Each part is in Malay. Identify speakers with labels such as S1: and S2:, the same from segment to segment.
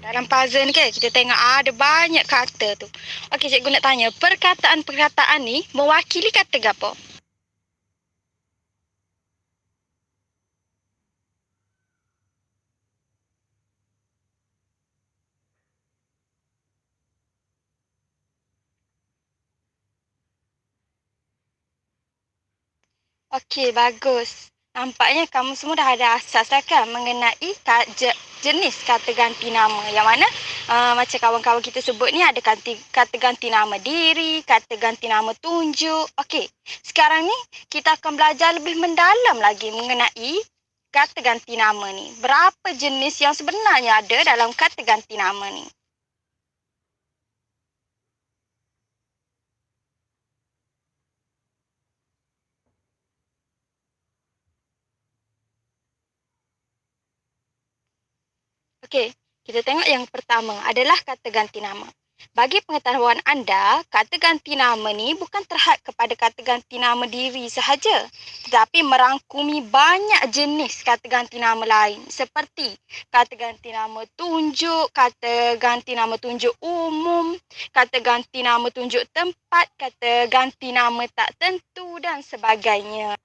S1: Dalam puzzle ni kan, kita tengok ada banyak kata tu. Okey, cikgu nak tanya, perkataan-perkataan ni mewakili kata gapo? Okey, bagus. Nampaknya kamu semua dah ada asas dah kan mengenai jenis kata ganti nama. Yang mana macam kawan-kawan kita sebut ni ada kata ganti nama diri, kata ganti nama tunjuk. Okey, sekarang ni kita akan belajar lebih mendalam lagi mengenai kata ganti nama ni. Berapa jenis yang sebenarnya ada dalam kata ganti nama ni? Okey, kita tengok yang pertama adalah kata ganti nama. Bagi pengetahuan anda, kata ganti nama ni bukan terhad kepada kata ganti nama diri sahaja, tetapi merangkumi banyak jenis kata ganti nama lain seperti kata ganti nama tunjuk, kata ganti nama tunjuk umum, kata ganti nama tunjuk tempat, kata ganti nama tak tentu dan sebagainya.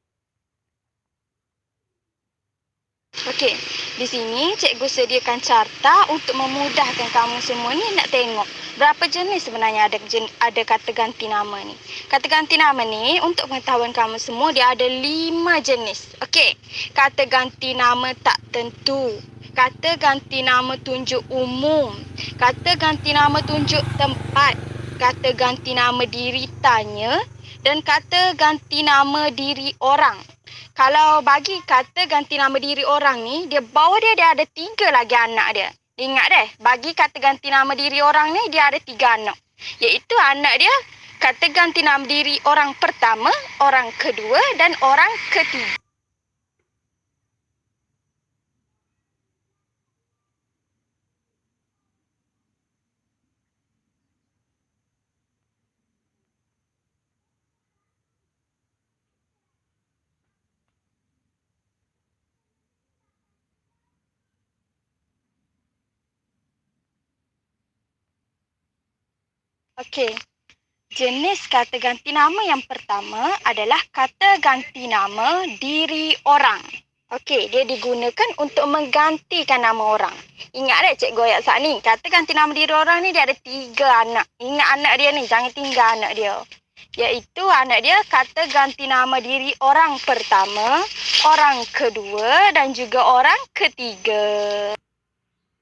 S1: Okey, di sini cikgu sediakan carta untuk memudahkan kamu semua ni nak tengok berapa jenis sebenarnya ada kata ganti nama ni. Kata ganti nama ni untuk pengetahuan kamu semua dia ada 5 jenis. Okey, kata ganti nama tak tentu, kata ganti nama tunjuk umum, kata ganti nama tunjuk tempat, kata ganti nama diri tanya dan kata ganti nama diri orang. Kalau bagi kata ganti nama diri orang ni, dia bawah dia ada 3 lagi anak dia. Ingat deh, bagi kata ganti nama diri orang ni, dia ada 3 anak. Iaitu anak dia, kata ganti nama diri orang pertama, orang kedua dan orang ketiga. Okey. Jenis kata ganti nama yang pertama adalah kata ganti nama diri orang. Okey, dia digunakan untuk menggantikan nama orang. Ingat tak cikgu ayat saat ni? Kata ganti nama diri orang ni dia ada 3 anak. Ingat anak dia ni, jangan tinggal anak dia. Iaitu anak dia kata ganti nama diri orang pertama, orang kedua dan juga orang ketiga.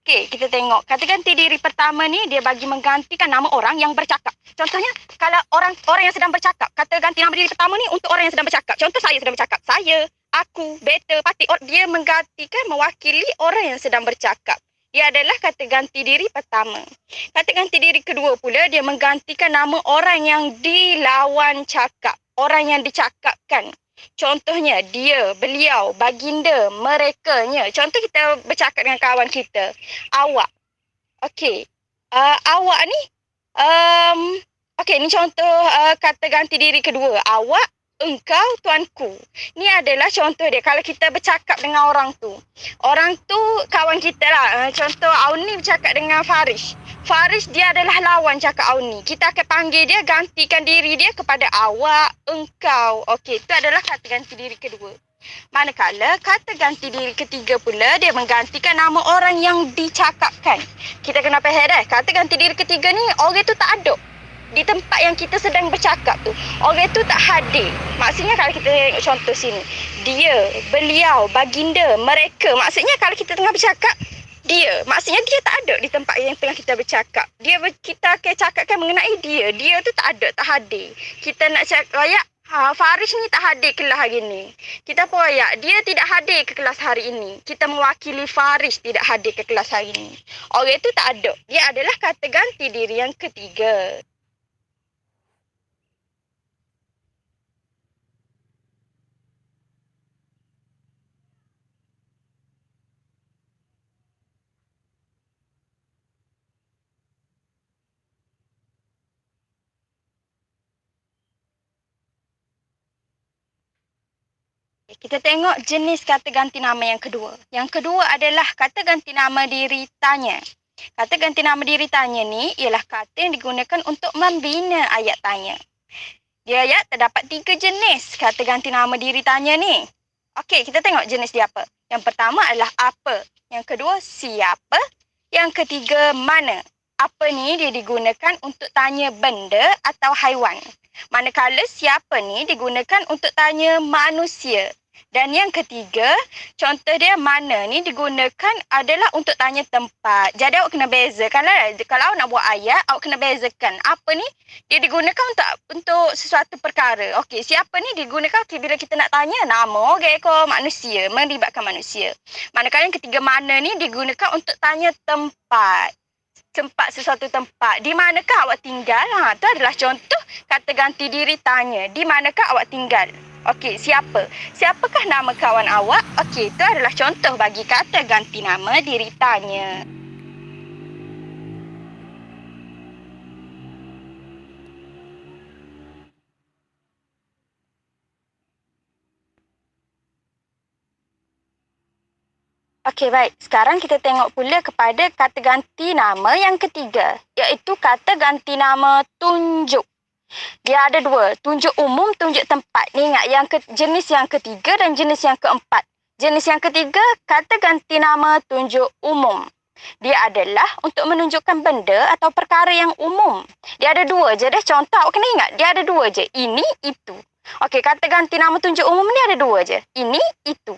S1: Okey, kita tengok. Kata ganti diri pertama ni dia bagi menggantikan nama orang yang bercakap. Contohnya, kalau orang yang sedang bercakap, kata ganti nama diri pertama ni untuk orang yang sedang bercakap. Contoh saya sedang bercakap. Saya, aku, beta, patik. Dia menggantikan, mewakili orang yang sedang bercakap. Dia adalah kata ganti diri pertama. Kata ganti diri kedua pula, dia menggantikan nama orang yang dilawan cakap. Orang yang dicakapkan. Contohnya dia, beliau, baginda, merekanya. Contoh kita bercakap dengan kawan kita. Awak. Okey. Awak ni. Okey, ni contoh kata ganti diri kedua. Awak, engkau, tuanku. Ni adalah contoh dia. Kalau kita bercakap dengan orang tu. Orang tu kawan kita lah. Contoh Auni bercakap dengan Farish. Farish dia adalah lawan cakap Auni. Kita akan panggil dia, gantikan diri dia kepada awak, engkau. Okey, itu adalah kata ganti diri kedua. Manakala kata ganti diri ketiga pula, dia menggantikan nama orang yang dicakapkan. Kita kena faham dah, kata ganti diri ketiga ni, orang tu tak ada di tempat yang kita sedang bercakap tu. Orang tu tak hadir. Maksudnya kalau kita tengok contoh sini. Dia, beliau, baginda, mereka. Maksudnya kalau kita tengah bercakap, dia. Maksudnya dia tak ada di tempat yang tengah kita bercakap. Kita akan cakapkan mengenai dia. Dia tu tak ada, tak hadir. Kita nak cakap, rayak, Farish ni tak hadir kelas hari ni. Kita pun rayak, dia tidak hadir ke kelas hari ini. Kita mewakili Farish tidak hadir ke kelas hari ini. Orang tu tak ada. Dia adalah kata ganti diri yang ketiga. Kita tengok jenis kata ganti nama yang kedua. Yang kedua adalah kata ganti nama diri tanya. Kata ganti nama diri tanya ni ialah kata yang digunakan untuk membina ayat tanya. Di ayat terdapat 3 jenis kata ganti nama diri tanya ni. Okey, kita tengok jenis dia apa. Yang pertama adalah apa. Yang kedua, siapa. Yang ketiga, mana. Apa ni dia digunakan untuk tanya benda atau haiwan. Manakala siapa ni digunakan untuk tanya manusia. Dan yang ketiga, contoh dia mana ni digunakan adalah untuk tanya tempat. Jadi awak kena bezakan lah. Kalau awak nak buat ayat, awak kena bezakan. Apa ni dia digunakan untuk sesuatu perkara. Okey, siapa ni digunakan bila kita nak tanya nama orang manusia, melibatkan manusia. Manakala yang ketiga mana ni digunakan untuk tanya tempat. Tempat sesuatu tempat. Di manakah awak tinggal? Itu adalah contoh kata ganti diri tanya. Di manakah awak tinggal? Okey, siapa? Siapakah nama kawan awak? Okey, itu adalah contoh bagi kata ganti nama diri tanya. Okey, baik. Sekarang kita tengok pula kepada kata ganti nama yang ketiga, iaitu kata ganti nama tunjuk. Dia ada dua, tunjuk umum, tunjuk tempat. Ni ingat, jenis yang ketiga dan jenis yang keempat. Jenis yang ketiga, kata ganti nama tunjuk umum. Dia adalah untuk menunjukkan benda atau perkara yang umum. Dia ada dua je deh. Contoh, awak kena ingat, dia ada dua je. Ini, itu. Okey, kata ganti nama tunjuk umum ni ada dua je. Ini, itu.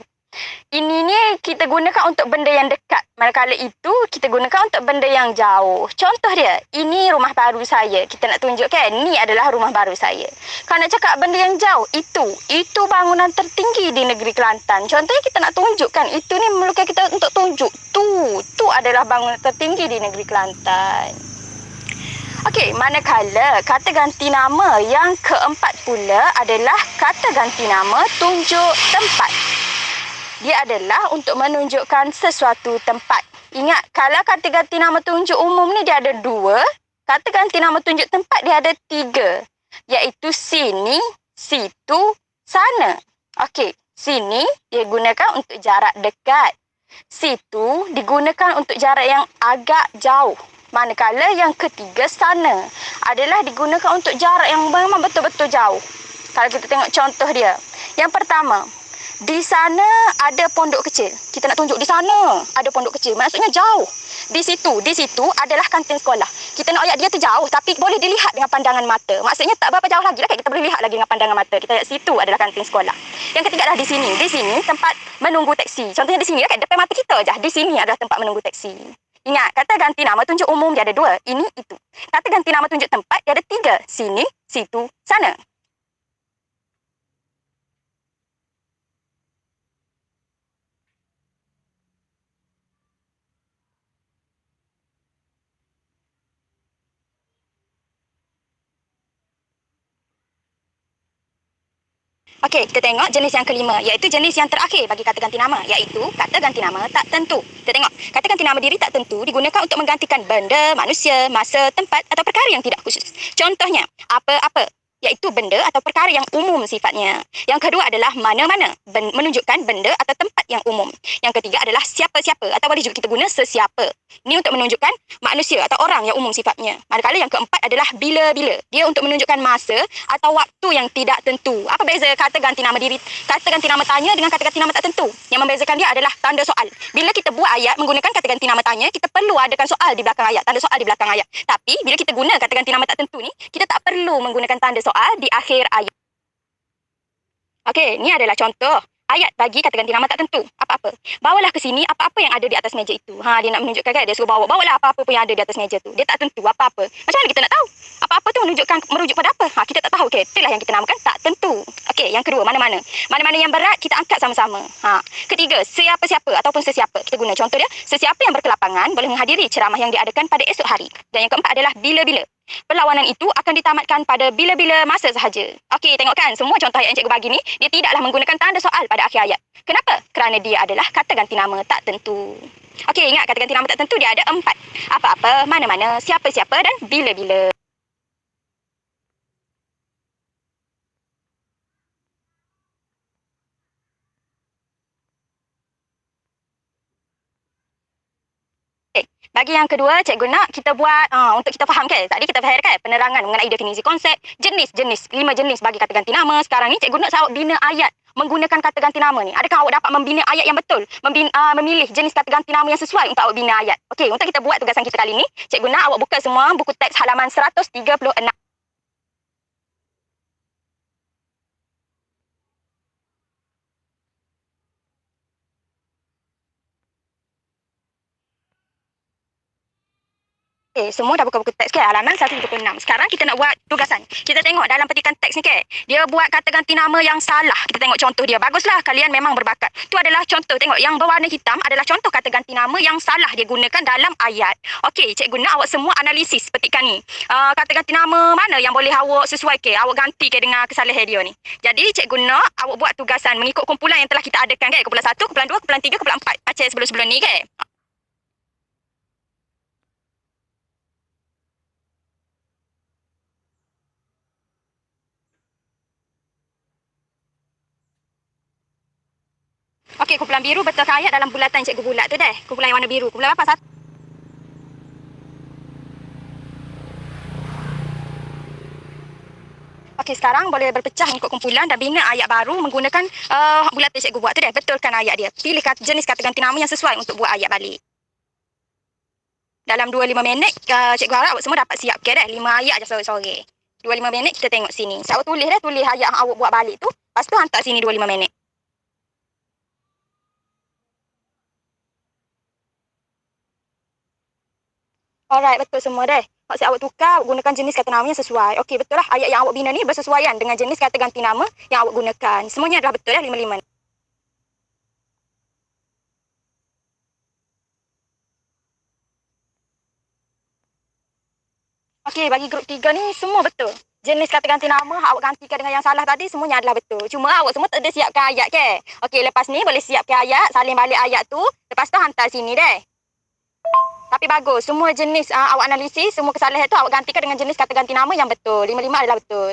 S1: Ini ni kita gunakan untuk benda yang dekat. Manakala itu kita gunakan untuk benda yang jauh. Contoh dia, ini rumah baru saya. Kita nak tunjukkan, ni adalah rumah baru saya. Kalau nak cakap benda yang jauh, itu bangunan tertinggi di negeri Kelantan. Contohnya kita nak tunjukkan, itu ni memerlukan kita untuk tunjuk. Tu adalah bangunan tertinggi di negeri Kelantan. Okey, manakala kata ganti nama yang keempat pula adalah kata ganti nama tunjuk tempat. Dia adalah untuk menunjukkan sesuatu tempat. Ingat, kalau kata ganti nama tunjuk umum ni dia ada dua, kata ganti nama tunjuk tempat dia ada tiga. Iaitu sini, situ, sana. Okey, sini dia gunakan untuk jarak dekat. Situ digunakan untuk jarak yang agak jauh. Manakala yang ketiga, sana, adalah digunakan untuk jarak yang memang betul-betul jauh. Kalau kita tengok contoh dia. Yang pertama, di sana ada pondok kecil. Kita nak tunjuk di sana ada pondok kecil. Maksudnya jauh. Di situ adalah kantin sekolah. Kita nak ayat dia tu jauh tapi boleh dilihat dengan pandangan mata. Maksudnya tak berapa jauh lagi lah, kita boleh lihat lagi dengan pandangan mata. Kita ayat situ adalah kantin sekolah. Yang ketiga adalah di sini. Di sini tempat menunggu teksi. Contohnya di sini dekat depan mata kita je. Di sini adalah tempat menunggu teksi. Ingat, kata ganti nama tunjuk umum dia ada dua. Ini, itu. Kata ganti nama tunjuk tempat dia ada tiga. Sini, situ, sana. Okey, kita tengok jenis yang kelima, iaitu jenis yang terakhir bagi kata ganti nama, iaitu kata ganti nama tak tentu. Kita tengok, kata ganti nama diri tak tentu digunakan untuk menggantikan benda, manusia, masa, tempat atau perkara yang tidak khusus. Contohnya, apa-apa, iaitu benda atau perkara yang umum sifatnya. Yang kedua adalah mana-mana, menunjukkan benda atau tempat yang umum. Yang ketiga adalah siapa-siapa atau boleh juga kita guna sesiapa. Ini untuk menunjukkan manusia atau orang yang umum sifatnya. Manakala yang keempat adalah bila-bila. Dia untuk menunjukkan masa atau waktu yang tidak tentu. Apa beza kata ganti nama diri, kata ganti nama tanya dengan kata ganti nama tak tentu? Yang membezakan dia adalah tanda soal. Bila kita buat ayat menggunakan kata ganti nama tanya, kita perlu adakan soal di belakang ayat, tanda soal di belakang ayat. Tapi bila kita guna kata ganti nama tak tentu ni, kita tak perlu menggunakan tanda soal di akhir ayat. Okey, ni adalah contoh ayat bagi kata ganti nama tak tentu. Apa-apa. Bawalah ke sini apa-apa yang ada di atas meja itu. Dia nak menunjukkan kan, dia suruh bawalah apa-apa pun yang ada di atas meja tu. Dia tak tentu apa-apa. Macam mana kita nak tahu? Apa-apa tu merujuk pada apa? Kita tak tahu. Okey, itulah yang kita namakan tak tentu. Okey, yang kedua, mana-mana. Mana-mana yang berat kita angkat sama-sama. Ketiga, siapa-siapa ataupun sesiapa. Kita guna contoh dia, sesiapa yang berkelapangan boleh menghadiri ceramah yang diadakan pada esok hari. Dan yang keempat adalah bila-bila. Perlawanan itu akan ditamatkan pada bila-bila masa sahaja. Okey, tengokkan semua contoh ayat yang cikgu bagi ni, dia tidaklah menggunakan tanda soal pada akhir ayat. Kenapa? Kerana dia adalah kata ganti nama tak tentu. Okey, ingat kata ganti nama tak tentu dia ada 4. Apa-apa, mana-mana, siapa-siapa dan bila-bila. Bagi yang kedua, cikgu nak kita buat untuk kita faham kan. Tadi kita faham kan penerangan mengenai definisi konsep, jenis-jenis, 5 jenis bagi kata ganti nama. Sekarang ni cikgu nak awak bina ayat menggunakan kata ganti nama ni. Adakah awak dapat membina ayat yang betul? Memilih jenis kata ganti nama yang sesuai untuk awak bina ayat. Okey, untuk kita buat tugasan kita kali ni, cikgu nak awak buka semua buku teks halaman 136. Okay, semua dah buka buku teks ke halaman 136. Sekarang kita nak buat tugasan. Kita tengok dalam petikan teks ni ke. Dia buat kata ganti nama yang salah. Kita tengok contoh dia. Baguslah, kalian memang berbakat. Tu adalah contoh. Tengok yang berwarna hitam adalah contoh kata ganti nama yang salah dia gunakan dalam ayat. Okey, cikgu nak awak semua analisis petikan ni. Kata ganti nama mana yang boleh awak sesuai ke? Awak ganti ke dengan kesalahan dia ni. Jadi cikgu nak awak buat tugasan mengikut kumpulan yang telah kita adakan ke. Kumpulan 1, kumpulan 2, kumpulan 3, kumpulan 4. Macam sebelum-sebelum ni ke. Okey, kumpulan biru betulkan ayat dalam bulatan cikgu bulat tu deh. Kumpulan yang warna biru. Kumpulan apa? Satu. Okey, sekarang boleh berpecah mengikut kumpulan dan bina ayat baru menggunakan bulatan cikgu buat tu deh. Betulkan ayat dia. Pilih jenis kata ganti nama yang sesuai untuk buat ayat balik. Dalam 25 minit, cikgu harap awak semua dapat siap ke dah. 5 ayat je sore-sore. 25 minit kita tengok sini. Saya awak tulis dah, tulis ayat yang awak buat balik tu. Lepas tu hantar sini 25 minit. Alright, betul semua deh. Maksud awak tukar, awak gunakan jenis kata nama yang sesuai. Okey, betul lah. Ayat yang awak bina ni bersesuaian dengan jenis kata ganti nama yang awak gunakan. Semuanya adalah betul lah, 5-5. Okey, bagi grup 3 ni semua betul. Jenis kata ganti nama awak gantikan dengan yang salah tadi semuanya adalah betul. Cuma awak semua tak ada siapkan ayat ke? Okey, lepas ni boleh siapkan ayat, salin balik ayat tu. Lepas tu hantar sini deh. Tapi bagus, semua jenis awak analisis, semua kesalahan tu awak gantikan dengan jenis kata ganti nama yang betul. 5-5 adalah betul.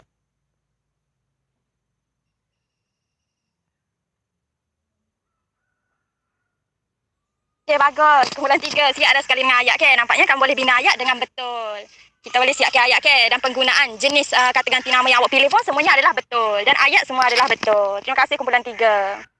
S1: Okey, bagus. Kumpulan 3 siap dah sekali dengan ayat ke? Nampaknya kamu boleh bina ayat dengan betul. Kita boleh siapkan ayat ke? Dan penggunaan jenis kata ganti nama yang awak pilih pun semuanya adalah betul. Dan ayat semua adalah betul. Terima kasih kumpulan 3.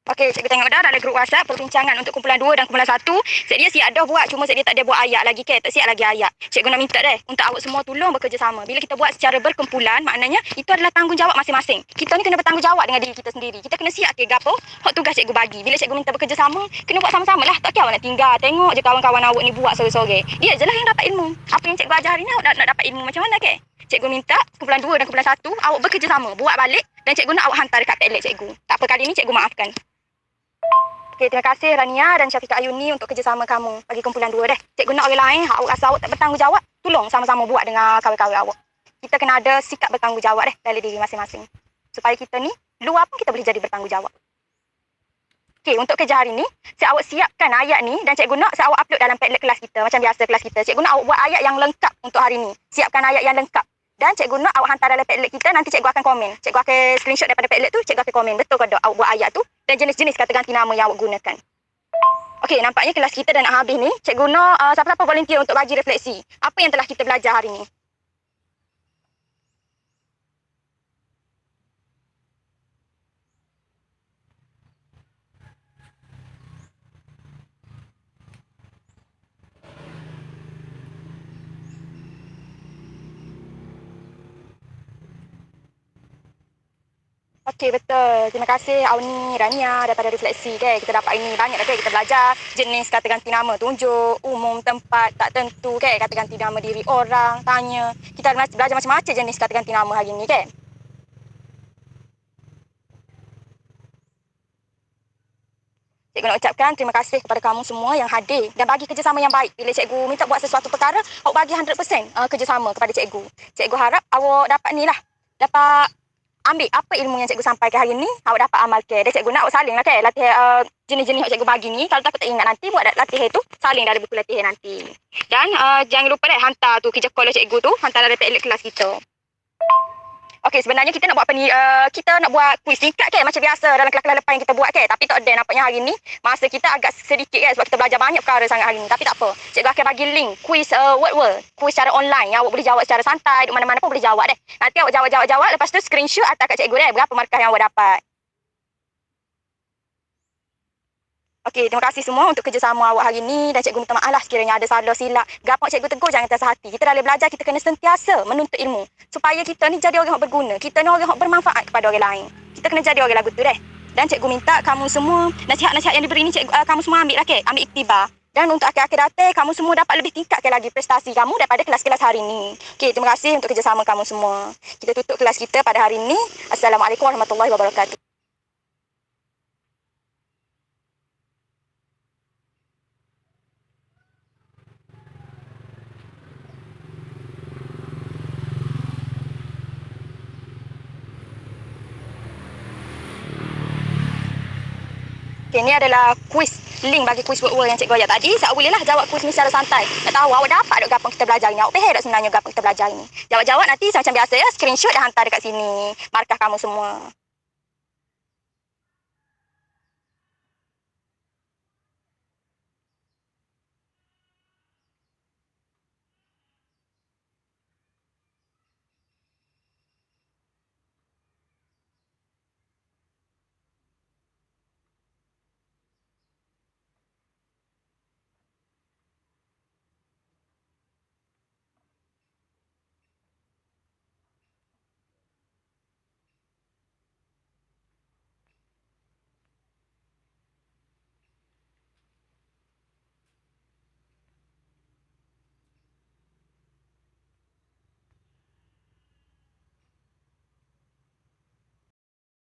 S1: Okey, cikgu tengok dah dalam grup WhatsApp perbincangan untuk kumpulan 2 dan kumpulan 1. Cik dia siap dah buat, cuma cik dia tak ada buat ayat lagi ke? Tak siap lagi ayat. Cikgu nak minta deh untuk awak semua tolong bekerjasama. Bila kita buat secara berkumpulan, maknanya itu adalah tanggungjawab masing-masing. Kita ni kena bertanggungjawab dengan diri kita sendiri. Kita kena siap ke gapo hak tugas cikgu bagi. Bila cikgu minta bekerjasama, kena buat sama-sama lah. Tak kira awak nak tinggal, tengok je kawan-kawan awak ni buat sore-sore. Dia je lah yang dapat ilmu. Apa yang cikgu ajar hari ni awak nak dapat ilmu macam mana ke? Cikgu minta kumpulan 2 dan kumpulan 1 awak bekerjasama, buat balik dan cikgu nak awak hantar dekat tablet cikgu. Tak apa, kali ni cikgu maafkan. Okey, terima kasih Rania dan Syafiqah Ayuni untuk kerjasama kamu bagi kumpulan 2 deh. Cikgu nak orang lain, awak rasa awak tak bertanggungjawab, tolong sama-sama buat dengan kawan-kawan awak. Kita kena ada sikap bertanggungjawab deh dalam diri masing-masing. Supaya kita ni, luar pun kita boleh jadi bertanggungjawab. Okey, untuk kerja hari ni, saya awak siapkan ayat ni dan cikgu nak saya awak upload dalam Padlet kelas kita. Macam biasa kelas kita. Cikgu nak awak buat ayat yang lengkap untuk hari ni. Siapkan ayat yang lengkap. Dan cikgu nak awak hantar dalam Padlet kita, nanti cikgu akan komen. Cikgu akan screenshot daripada Padlet tu, cikgu akan komen. Betul ke tak awak buat ayat tu dan jenis-jenis kata ganti nama yang awak gunakan. Okey, nampaknya kelas kita dah nak habis ni. Cikgu nak siapa-siapa volunteer untuk bagi refleksi. Apa yang telah kita belajar hari ni? Okey, betul. Terima kasih Auni, Rania daripada refleksi ke. Kita dapat ini banyak dah kita belajar jenis kata ganti nama, tunjuk, umum, tempat, tak tentu ke. Kata ganti nama diri orang, tanya. Kita belajar macam-macam jenis kata ganti nama hari ni ke. Cikgu nak ucapkan terima kasih kepada kamu semua yang hadir dan bagi kerjasama yang baik. Bila cikgu minta buat sesuatu perkara, awak bagi 100% kerjasama kepada cikgu. Cikgu harap awak dapat ni lah. Dapat ambil apa ilmu yang cikgu sampaikan hari ni, awak dapat amalkan. Dan cikgu nak awak saling lah kan, latihan jenis-jenis yang cikgu bagi ni. Kalau takut tak ingat nanti, buat latihan tu, saling dalam buku latihan nanti. Dan jangan lupa hantar tu kerja call cikgu tu, hantar dalam Padlet kelas kita. Okey, sebenarnya kita nak buat apa ni? Kita nak buat kuis singkat kan macam biasa dalam kelas-kelas lepas yang kita buat kan. Tapi tak ada nampaknya hari ni masa kita agak sedikit kan sebab kita belajar banyak perkara sangat hari ni. Tapi tak apa. Cikgu akan bagi link kuis word world, kuis secara online yang awak boleh jawab secara santai, di mana-mana pun boleh jawab deh. Nanti awak jawab lepas tu screenshot hantar kat cikgu deh berapa markah yang awak dapat. Okey, terima kasih semua untuk kerjasama awak hari ni dan cikgu minta maaf lah sekiranya ada salah silap. Gapo cikgu tegur jangan terasa hati. Kita dalam belajar kita kena sentiasa menuntut ilmu supaya kita ni jadi orang yang berguna. Kita ni orang yang bermanfaat kepada orang lain. Kita kena jadi orang lagu tu deh. Dan cikgu minta kamu semua nasihat-nasihat yang diberi ni cikgu kamu semua ambil lah ke? Ambil iktibar. Dan untuk akhir-akhir datang kamu semua dapat lebih tingkatkan lagi prestasi kamu daripada kelas-kelas hari ni. Okey, terima kasih untuk kerjasama kamu semua. Kita tutup kelas kita pada hari ini. Assalamualaikum warahmatullahi wabarakatuh. Okay, ni adalah kuis, link bagi kuis word yang cikgu ayat tadi. Saya bolehlah jawab kuis ni secara santai. Tak tahu awak dapat tak gapo kita belajar ni. Awak faham tak sebenarnya gapo kita belajar ni? Jawab-jawab nanti macam biasa ya, screenshot dan hantar dekat sini. Markah kamu semua.